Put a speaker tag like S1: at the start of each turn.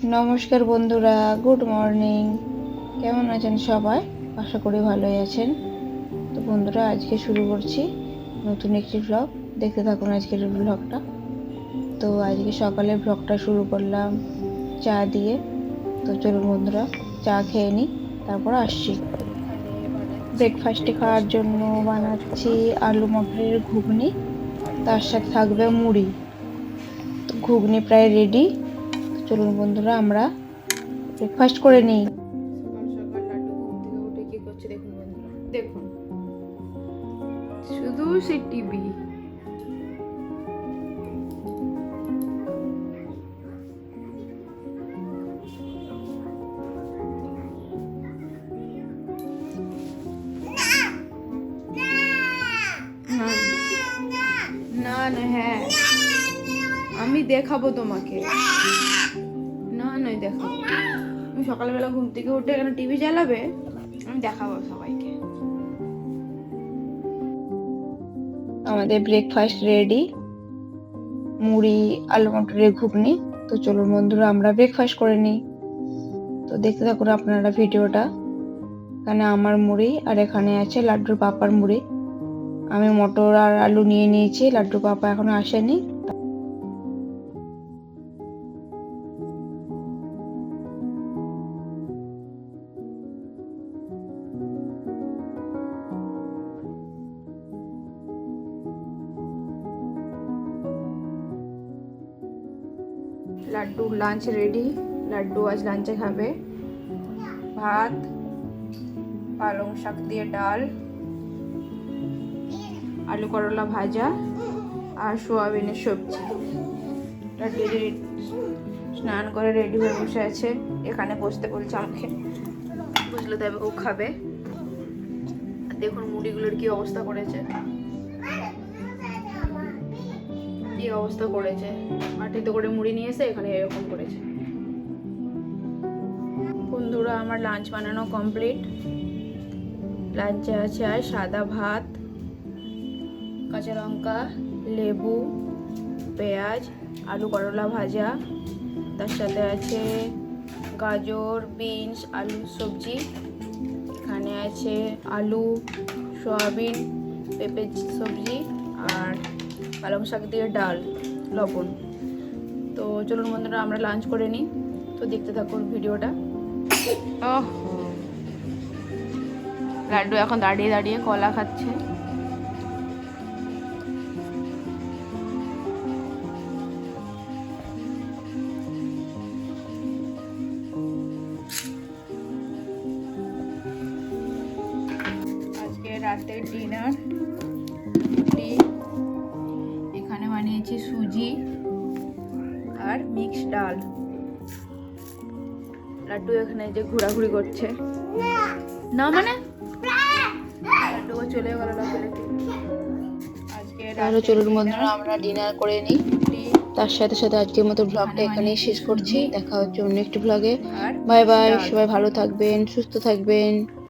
S1: নমস্কার বন্ধুরা, good morning. কেমন আছেন সবাই? আশা করি ভালোই আছেন। তো বন্ধুরা, আজকে শুরু করছি নতুন একটি ব্লগ। দেখতে থাকুন আজকের ব্লগটা। তো আজকে সকালে ব্লগটা শুরু করলাম চা দিয়ে। তো চলুন বন্ধুরা, চা খেয়ে নিই, তারপর আসছি। ব্রেকফাস্টে খাওয়ার জন্য বানাচ্ছি আলু মটরের ঘুগনি, তার সাথে থাকবে মুড়ি। তো ঘুগনি প্রায় রেডি। চলুন বন্ধুরা, আমরা ব্রেকফাস্ট করে নিই। সকাল সকাল লাড্ডু ঘুম থেকে উঠে কি করছে দেখুন বন্ধুরা, দেখুন শুধু সেই টিভি। না না, হ্যাঁ আমি দেখাবো তোমাকে। না নয় দেখাবো। তুমি সকালবেলা ঘুম থেকে উঠে এখানে টিভি চালাবে, আমি দেখাবো সবাইকে। আমাদের ব্রেকফাস্ট রেডি, মুড়ি আলু মটরের ঘুগনি। তো চলুন বন্ধুরা, আমরা ব্রেকফাস্ট করে নিই। তো দেখতে থাকুন আপনারা ভিডিওটা। এখানে আমার মুড়ি আর এখানে আছে লাড্ডুর পাপার মুড়ি। আমি মটর আর আলু নিয়ে নিয়েছি, লাড্ডুর পাপা এখনো আসেনি। লাড্ডুর লাঞ্চ রেডি। লাড্ডু আজ লাঞ্চে খাবে ভাত, পালং শাক দিয়ে ডাল, আলু করলা ভাজা আর সোয়াবিনের সবজি। লাড্ডু স্নান করে রেডি হয়ে বসে আছে, এখানে বসতে বলছে আমাকে, বুঝলে তবে ও খাবে। দেখুন মুড়িগুলোর কি অবস্থা করেছে, এই অবস্থা করেছে। মাটিতে করে মুড়ি নিয়ে এসে এখানে এরকম করেছে। বন্ধুরা, আমার লাঞ্চ বানানো কমপ্লিট। লাঞ্চে আছে আর সাদা ভাত, কাঁচা লঙ্কা, লেবু, পেঁয়াজ, আলু করলা ভাজা, তার সাথে আছে গাজর, বিনস, আলু সবজি। এখানে আছে আলু, সয়াবিন, পেঁপে সবজি আর পালং শাক দিয়ে ডাল, লবণ। তো চলুন বন্ধুরা, আমরা লাঞ্চ করে নিই। তো দেখতে থাকুন ভিডিওটা। লাড্ডু এখন দাঁড়িয়ে দাঁড়িয়ে কলা খাচ্ছে। আজকে রাতের ডিনার এখানে বানিয়েছি সুজি আর মিক্স ডাল। লাড্ডু এখানে যে ঘোরাঘুরি করছে, না মানে লাড্ডু চলে গেল। আজকে আরো চলুন বন্ধুরা, আমরা ডিনার করে নিই। তার সাথে সাথে আজকের মতো ব্লগটা এখানেই শেষ করছি। দেখা হচ্ছে অন্য একটি ব্লগে। বাই বাই, সবাই ভালো থাকবেন, সুস্থ থাকবেন।